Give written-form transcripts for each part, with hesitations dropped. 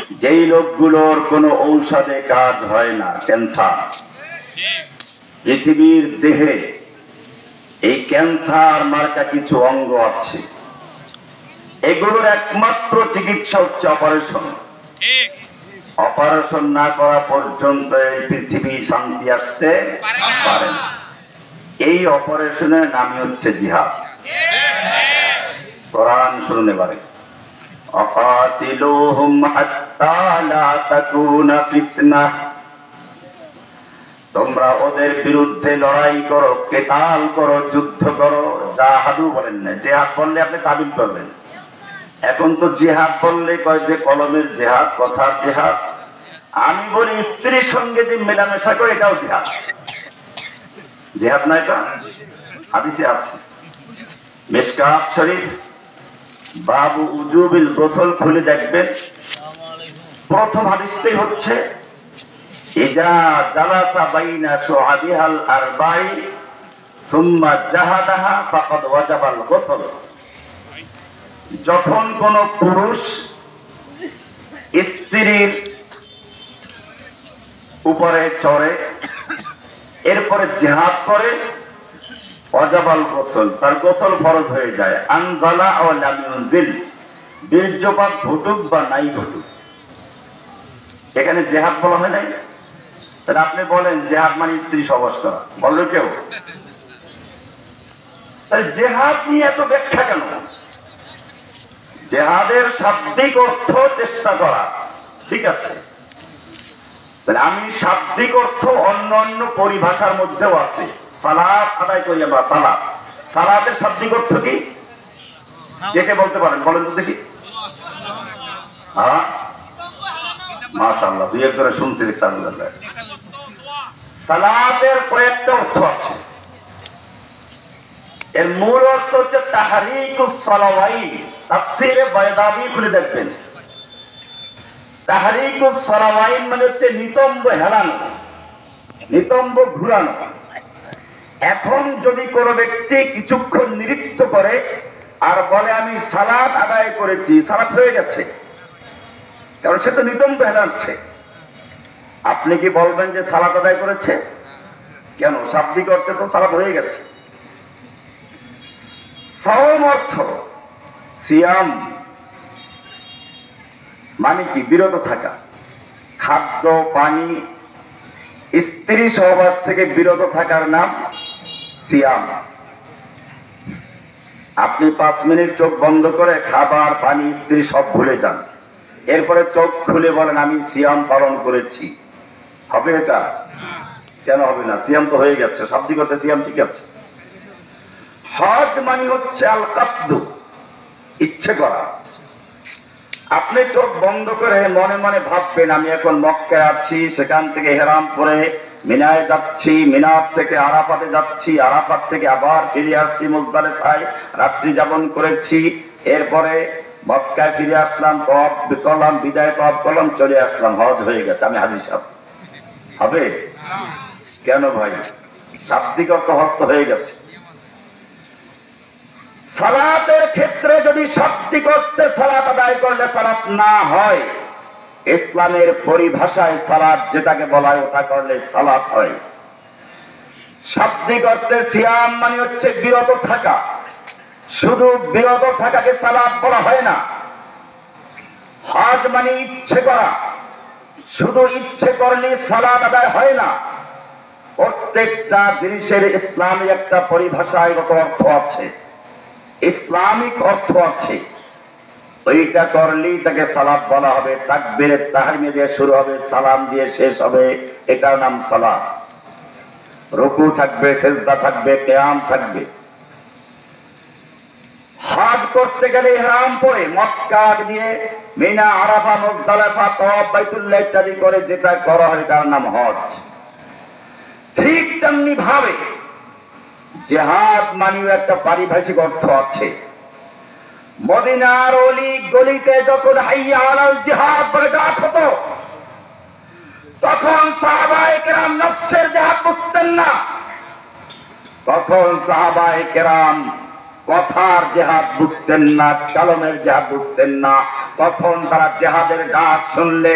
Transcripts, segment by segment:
যেই লোকগুলোর কোনো ঔষধে কাজ হয় না, ক্যান্সার, পৃথিবীর দেহে এই ক্যান্সার মার্কা কিছু অঙ্গ আছে, এগুলোর একমাত্র চিকিৎসা হচ্ছে অপারেশন। অপারেশন না করা পর্যন্ত এই পৃথিবী শান্তি আসতে পারে না। এই অপারেশনের নামই হচ্ছে জিহাদ। কোরআন শুনুন এবারে, অকাতিলুহুম হাত্তা লা তাকুনা ফিতনাহ, তোমরা ওদের বিরুদ্ধে লড়াই করো, কিতাল করো, যুদ্ধ করো। জাহাদু বলেন না, জিহাদ বললে আপনি তাবিল করবেন। এখন তো জিহাদ বললে কয় যে কলমের জিহাদ, কথার জিহাদ। আমি বলি স্ত্রীর সঙ্গে যে মেলামেশা করে এটাও জিহাদ। জিহাদ না এটা? হাদিসে আছে, মিশকাত শরীফ বাবু উজুবিল গোসল খুলে দেখবেন, প্রথম হাদিসটাই হচ্ছে ইজা জালাসা বাইনা শুআবিহাল আরবাই সুম্মা জাহাদাহা ফাকাদ ওয়াজাবাল গোসল। যখন কোন পুরুষ স্ত্রীর উপরে চড়ে এরপরে জিহাদ করে, ওয়াজাবাল গোসল, তার গোসল ফরজ হয়ে যায়। আনজালা ও লাম ইউনজিল, বীর্যপাত ঘটুক বা নাই ঘটুক। এখানে জিহাদ বলা হয় নাই। তাহলে আপনি বলেন জিহাদ মানে স্ত্রী সহবাস করা, বললো কেউ? জিহাদ নিয়ে এত ব্যাখ্যা কেন? জিহাদের শাব্দিক অর্থ চেষ্টা করা, ঠিক আছে। তাহলে আমি শাব্দিক অর্থ অন্য অন্য পরিভাষার মধ্যেও আছে। সালাত আদায় করি আমরা, সালাত, সালাতের শাব্দিক অর্থ কি? কে কে বলতে পারেন, বলেন তো দেখি। হ্যাঁ, মাশাআল্লাহ, দুই একজনে শুনছি। সালাতের কয়েকটা অর্থ আছে। এর মূল অর্থ হচ্ছে তাহরিকুস সালাওয়াইন। তাফসীরে বায়দাবী খুলে দেখবেন, তাহরিকুস সালাওয়াইন মানে হচ্ছে নিতম্ব হেলানো, নিতম্ব ঘুরানো। এখন যদি কোনো ব্যক্তি কিছুক্ষণ নৃত্য করে আর বলে আমি সালাত আদায় করেছি, সালাত হয়ে গেছে, কারণ সে তো নিতম্ব হেলাচ্ছে। আপনি কি বলবেন যে সালাত আদায় করেছে? কেন? শাব্দিক অর্থে তো সালাত হয়ে গেছে। সাওম অর্থ সিয়াম মানে কি? বিরত থাকা, খাদ্য পানি স্ত্রী সহবাস থেকে বিরত থাকার নাম সিয়াম। আপনি 5 মিনিট চোখ বন্ধ করে খাবার পানি স্ত্রী সব ভুলে যান, এরপরে চোখ খুলে বলেন আমি সিয়াম পালন করেছি, হবে এটা? কেন হবে না? সিয়াম তো হয়ে গেছে, শাব্দিক অর্থে সিয়াম ঠিক আছে। হজ মানে হচ্ছে আল কাসদু, ইচ্ছে করা। আপনি চোখ বন্ধ করে মনে মনে ভাববেন আমি এখন মক্কায় আছি, সেখান থেকে ইহরাম পরে মিনায় যাচ্ছি, মিনার থেকে আরাফাতে যাচ্ছি, আরাফাত থেকে আবার ফিরে আসছি মুজদালিফায়, রাত্রি যাপন করেছি, এরপরে মক্কায় ফিরে আসলাম, তওয়াফ করলাম, বিদায় তওয়াফ করলাম, চলে আসলাম, হজ হয়ে গেছে, আমি হাজী সাহেব। হবে? কেন ভাই? শাব্দিক অর্থ হস্ত হয়ে গেছে। সালাতের ক্ষেত্রে যদি শাব্দিক অর্থে সালাত আদায় করলে সালাত না হয়, ইসলামের পরিভাষায় সালাত যেটাকে বলা হয় ওটা করলে সালাত হয়। শাব্দিক অর্থে সিয়াম মানে হচ্ছে বিরত থাকা, শুধু বিরত থাকাকে সালাত বলা হয় না। হজ মানে ইচ্ছে করা, শুধু ইচ্ছে করলে সালাত আদায় হয় না। প্রত্যেকটা জিনিসের ইসলামী একটা পরিভাষাগত অর্থ আছে, ইসলামিক অর্থ আছে। ওইটা করলেই তাকে সালাত বলা হবে। তাকবীরে তাহরিমে দিয়ে শুরু হবে, সালাম দিয়ে শেষ হবে, এটার নাম সালাত। রুকু থাকবে, সিজদা থাকবে, কিয়াম থাকবে। হজ করতে গেলে ইহরাম পরে মক্কা দিয়ে মিনা, আরাফা, মুজদালিফা, তাওয়াফ, বাইতুল্লাহ ইত্যাদি করে যেটা করা হয় তার নাম হজ। ঠিক তেমনি ভাবে জিহাদ মানেও একটা পারিভাষিক অর্থ আছে। মদিনার অলি গলিতে যখন হাইয়া আলাল জিহাদ বলে ডাক হতো, তখন সাহাবায়ে কেরাম নফসের জিহাদ বুঝতেন না। তখন সাহাবায়ে কেরাম কথার জেহাদ বুঝতেন না, কলমের জেহাদ বুঝতেন না। তখন তারা জেহাদের ডাক শুনলে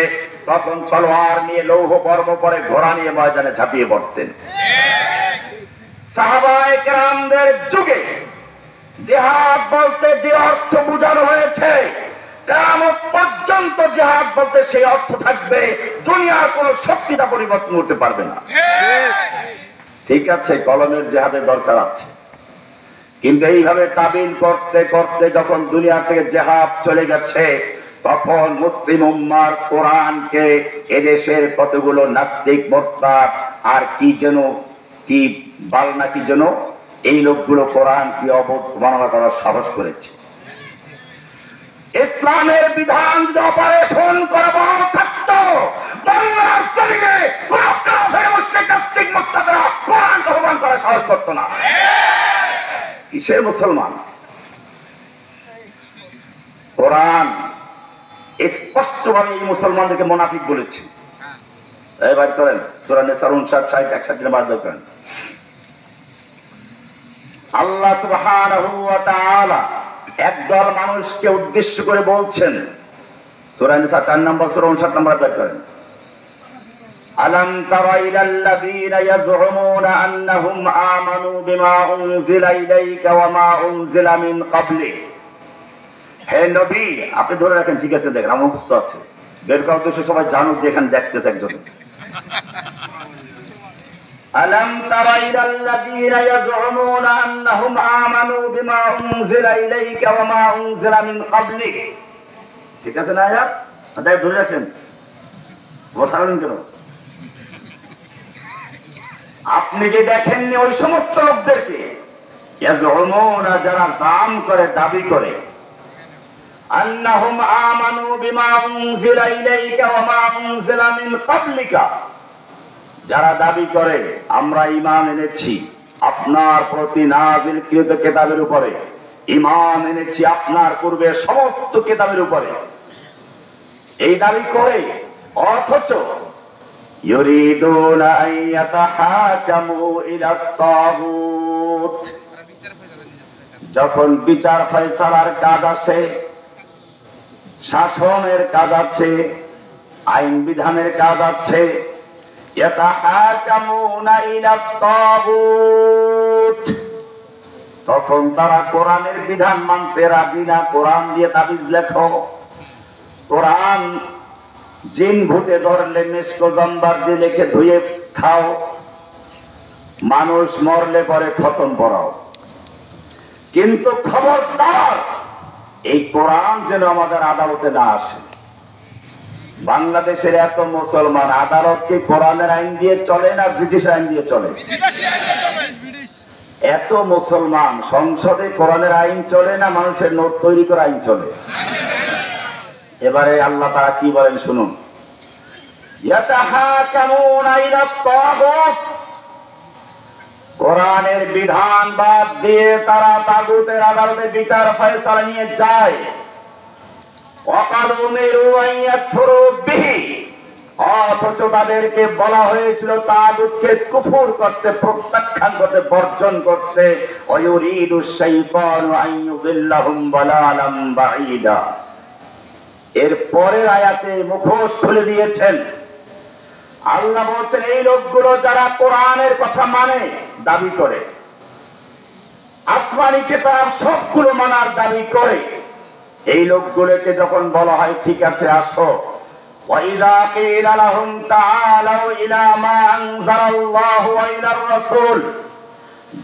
তখন তলোয়ার নিয়ে লৌহ বর্ম পরে ঘোড়া নিয়ে ময়দানে ঝাঁপিয়ে পড়তেন। সাহাবায়ে কেরামদের যুগে জিহাদ বলতে যে অর্থ বোঝানো হয়েছে, কিয়ামত পর্যন্ত জিহাদ বলতে সেই অর্থ থাকবে। দুনিয়ার কোন শক্তিটা পরিবর্তন করতে পারবে না। ঠিক আছে, কলমের জিহাদের দরকার আছে, কিন্তু এইভাবে তাবিল করতে করতে যখন দুনিয়া থেকে জিহাদ চলে গেছে, তখন মুসলিম উম্মার কোরআনকে এদেশের কতগুলো নাস্তিক মোরতাদ আর কি যেন কি বালনা কি যেন এই লোকগুলো কোরআন কি অবমাননা করার সাহস করেছে। ইসলামের বিধান যদি অপারেশন করা থাকতো, বাংলার জমিনে মুসলিম নাস্তিক মোরতাদরা কোরআন অপমান করার সাহস করতো না। কিসের মুসলমান? কোরআন স্পষ্টভাবে এই মুসলমানদেরকে মুনাফিক বলেছে। এবার করেন সূরা নিসা 59 61 নম্বর আয়াত করেন। আল্লাহ সুবহানাহু ওয়া তাআলা একদল মানুষকে উদ্দেশ্য করে বলছেন, সূরা নিসা 4 নম্বর সূরা 59 নম্বর আয়াত করেন। আলাম তারা ইলাল্লাযীনা ইয়াজউমুনা আন্নাহুম আমানু বিমা উনজিলা ইলাইকা ওয়া মা উনজিলা মিন ক্বাবলিক। হে নবী, আপনি ধরে রাখেন, ঠিক আছে, দেখেন আমার মুখস্থ আছে, বের করার উদ্দেশ্য সবাই জানুক, দেখেন দেখতেছে একজন। আলাম তারা ইলাল্লাযীনা ইয়াজউমুনা আন্নাহুম আমানু বিমা উনজিলা ইলাইকা ওয়া মা উনজিলা মিন ক্বাবলিক। ঠিক আছে না আয়াত? তাই ধরে রাখেন, বসালেন কেন? আপনি কি দেখেননি ওই সমস্ত লোকদেরকে ইয়াজউমুনা, যারা দাম করে, দাবি করে, আন্নাহুম আমানু বিমা উনজিলা ইলাইকা ওয়া মা উনজিলা মিন ক্বাবলিকা, যারা দাবি করে আমরা ঈমান এনেছি আপনার প্রতি নাযিলকৃত কিতাবের উপরে, ঈমান এনেছি আপনার পূর্বে সমস্ত কিতাবের উপরে, এই দাবি করে, অথচ ইউরিদুনা আন ইয়াতাহাকামু ইলা তাগুত, যখন বিচার ফয়সালার কাজ আসে, শাসনের কাজ আছে, আইন বিধানের কাজ আছে, ইয়াতাহাকামুনা ইলা তাগুত, তখন তারা কোরআনের বিধান মানতে রাজি না। কোরআন দিয়ে তাবিজ লেখো, কোরআন জিন ভূতে ধরলে মেশকো জম্বার দিয়ে লিখে ধুয়ে খাও, মানুষ মরলে পরে খতম পড়াও, কিন্তু খবরদার এই কোরআন যেন আমাদের আদালতে না আসে। বাংলাদেশের এত মুসলমান, আদালত কি কোরআনের আইন দিয়ে চলে না ব্রিটিশ আইন দিয়ে চলে? এত মুসলমান, সংসদে কোরআনের আইন চলে না মানুষের নোট তৈরি করে আইন চলে? এবারে আল্লাহ তাআলা কি বলেন শুনুন। ইয়াতাহাকামুনা ইলা তাগুত, কোরআনের বিধান বাদ দিয়ে তারা তাগুতের আদালতে বিচার ফয়সালা নিয়ে যায়। ওয়াকাদ উমিরু আন ইয়াকফুরু বিহি, অথচ তাদেরকে বলা হয়েছিল তাগুতকে কুফর করতে, প্রত্যাখ্যান করতে, বর্জন করতে। ওয়ায়ুরিদু শাইতানু আন ইউদিল্লাহুম দালালাম বাঈদা। এর পরের আয়াতে মুখোশ খুলে দিয়েছেন। আল্লাহ বলছেন এই লোকগুলো যারা কোরআনের কথা মানে, দাবি করে, আসমানি কিতাব সবগুলো মানার দাবি করে, এই লোকগুলোকে যখন বলা হয় ঠিক আছে আসো, ওয়াইদা কিলা লাহুম তাআলাউ ইলা মা আনজালাল্লাহু ওয়া ইলার রাসূল,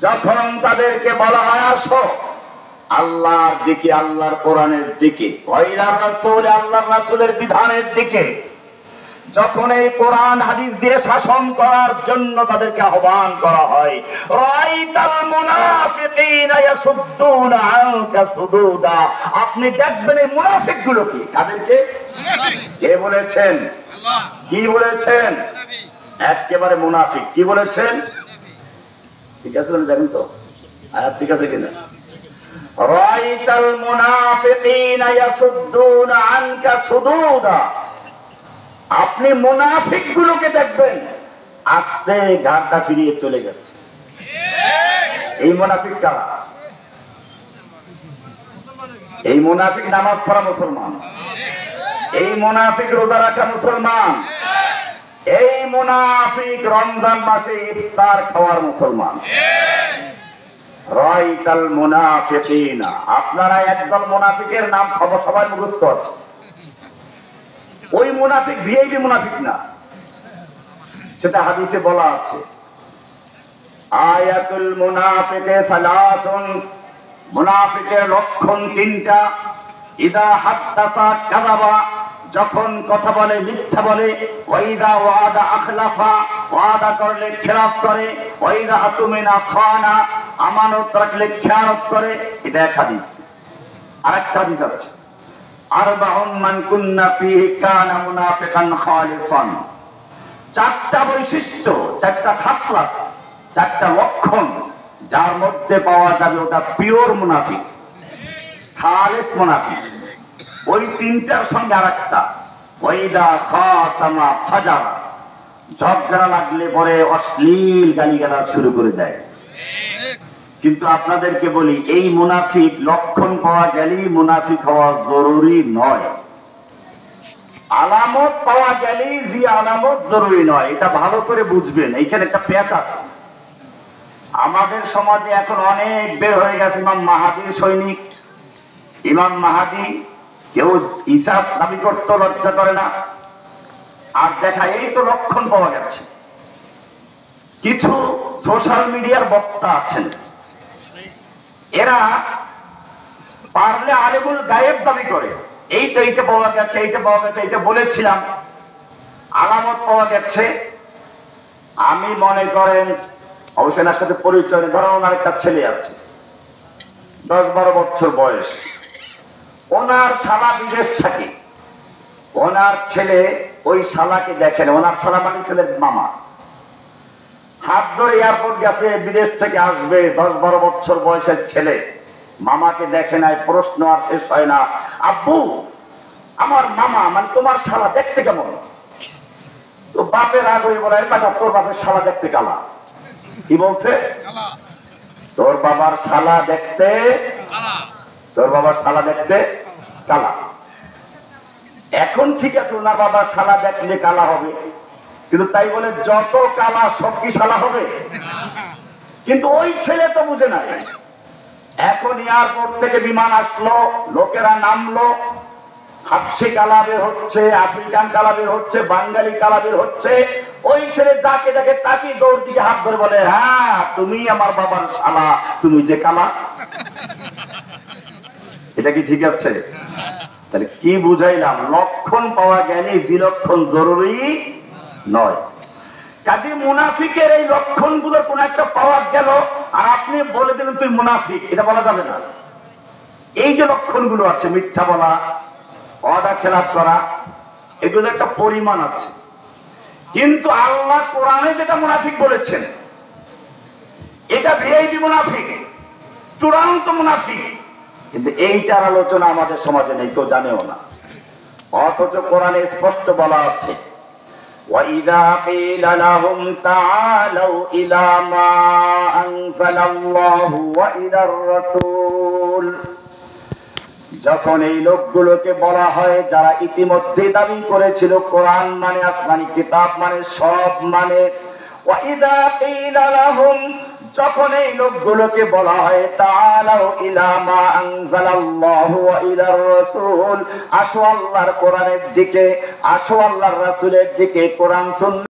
যখন তাদেরকে বলা হয় আসো আল্লাহর দিকে, আল্লাহর কোরআনের দিকে, ওয়া ইলার রাসূল, আল্লাহর রাসূলের বিধানের দিকে, যখন এই কোরআন হাদিস দিয়ে শাসন করার জন্য তাদেরকে আহ্বান করা হয়, রাইতাল মুনাফিকিনা ইয়াসুদ্দুনা আনকা সুদুদা, আপনি দেখবেন এই মুনাফিকগুলো কি, কাদেরকে? কে বলেছেন? আল্লাহ। কি বলেছেন? একেবারে মুনাফিক। কি বলেছেন? ঠিক আছে দেখেন তো আয়াত ঠিক আছে কিনা। রাইতাল মুনাফিকিনা ইয়াসুদ্দুনা আনকা সুদুদা, আপনি মুনাফিক গুলোকে দেখবেন আস্তে ঘাটটা ফিরিয়ে চলে গেছে। এই মুনাফিক কারা? এই মুনাফিক নামাজ পড়া মুসলমান, এই মুনাফিক রোজা রাখা মুসলমান, এই মুনাফিক রমজান মাসে ইফতার খাওয়ার মুসলমান। রাইতাল মুনাফিকিনা, আপনারা একদল মুনাফিকের নাম খবর সবাই মুখস্থ আছে। ওই মুনাফিক ভিআইপি মুনাফিক না, সেটা হাদিসে বলা আছে। আয়াতুল মুনাফিকে সালাসুন, মুনাফিকের লক্ষণ তিনটা। ইদা হাদ্দাসা কাযাবা, যখন কথা বলে মিথ্যা বলে। ওয়াইদা ওয়াদা আখলাফা, ওয়াদা করলে খেলাফ করে। ওয়াইদা আতুমিনা খানা, আমানত রাখলে খেয়ানত করে। এটা এক হাদিস। আরেকটা হাদিস আছে, আরবাউন মান কুন্না ফীহি কানা মুনাফিকান খালিসান। চারটা বৈশিষ্ট্য, চারটা খাসলাত, চারটা লক্ষণ যার মধ্যে পাওয়া যাবে ওটা পিওর মুনাফিক, খালিস মুনাফিক। ওই তিনটার সঙ্গে আরেকটা, ওয়াইদা খাসামা ফাজারা, ঝগড়া লাগলে পরে অশ্লীল গালিগালাজ শুরু করে দেয়। কিন্তু আপনাদেরকে বলি, এই মুনাফিক লক্ষণ পাওয়া গেলেই মুনাফিক হওয়া জরুরি নয়। আলামত পাওয়া গেলেই যে আলামত জরুরি নয়, এটা ভালো করে বুঝবেন। এইখানে একটা পেঁচ আছে। আমাদের সমাজে এখন অনেক বের হয়ে গেছে ইমাম মাহাদির সৈনিক। ইমাম মাহাদি কেউ হিসাব দাবি করতে লজ্জা করে না, আর দেখা এই তো লক্ষণ পাওয়া গেছে। কিছু সোশ্যাল মিডিয়ার বক্তা আছেন, এরা পারলে আলেমুল গায়েব দাবি করে। এই তো এইটা পাওয়া গেছে, এইটা পাওয়া গেছে, এইটা বলেছিলাম, আলামত পাওয়া গেছে। আমি মনে করেন অবশ্যই এর সাথে পরিচয় নেই। ধরুন ওনার একটা ছেলে আছে, 10-12 বছর বয়স। ওনার শালা বিদেশ থাকে, ওনার ছেলে ওই শালাকে দেখেন। ওনার শালা মানে ছেলের মামা, হাত ধরে এয়ারপোর্ট গেছে, বিদেশ থেকে আসবে। 10-12 বছর বয়সের ছেলে মামাকে দেখে নাই। প্রশ্ন আর শেষ হয় না, আব্বু আমার মামা মানে তোমার শালা দেখতে কেমন? তো বাপের রাগ হয়ে বলে, বেটা তোর বাপের শালা দেখতে কালা। কি বলছে? তোর বাবার শালা দেখতে, তোর বাবার শালা দেখতে কালা। এখন ঠিক আছে, ওনার বাবার শালা দেখলে কালা হবে, কিন্তু তাই বলে যত কালা সব কি শালা হবে? কিন্তু ওই ছেলে তো বুঝে নাই। এখন এয়ারপোর্ট থেকে বিমান আসলো, লোকেরা নামলো, হাফসি কালা বের হচ্ছে, আফ্রিকান কালা বের হচ্ছে, বাঙালি কালা বের হচ্ছে। ওই ছেলে যাকে দেখে তাকে দৌড় দিয়ে হাত ধরে বলে, হ্যাঁ তুমি আমার বাবার শালা, তুমি যে কালা। এটা কি ঠিক আছে? তাহলে কি বুঝাইলাম? লক্ষণ পাওয়া গেলে যে লক্ষণ জরুরি নয়। কাজে মুনাফিকের এই লক্ষণ গুলোর কোন একটা পাওয়া গেল আর আপনি বলে দিলেন তুই মুনাফিক, এটা বলা যাবে না। এই যে লক্ষণ গুলো আছে, মিথ্যা বলা, ওয়াদা খেলাপ করা, এগুলো একটা পরিমাণ আছে। কিন্তু আল্লাহ কোরআনে যেটা মুনাফিক বলেছেন, এটা ভিআইপি মুনাফিক, চূড়ান্ত মুনাফিক। কিন্তু এইটার আলোচনা আমাদের সমাজে নেই, কেউ জানেও না। অথচ কোরআনে স্পষ্ট বলা আছে, وَإِذَا قِيلَ لَهُمْ تَعَالَوْا إِلَى مَا أَنزَلَ اللَّهُ وَإِلَى الرَّسُولِ, যখন এই লোকগুলোকে বলা হয় যারা ইতিমধ্যে দাবি করেছিল কোরআন মানে আসমানি কিতাব মানে সব মানে, وَإِذَا قِيلَ لَهُمْ, যখন এই লোকগুলোকে বলা হয় তাআলাউ ইলা মা আনজালাল্লাহু ওয়া ইলার রাসূল, আসো আল্লাহর কোরআনের দিকে, আসো আল্লাহর রাসূলের দিকে, কোরআন সুন্নাহ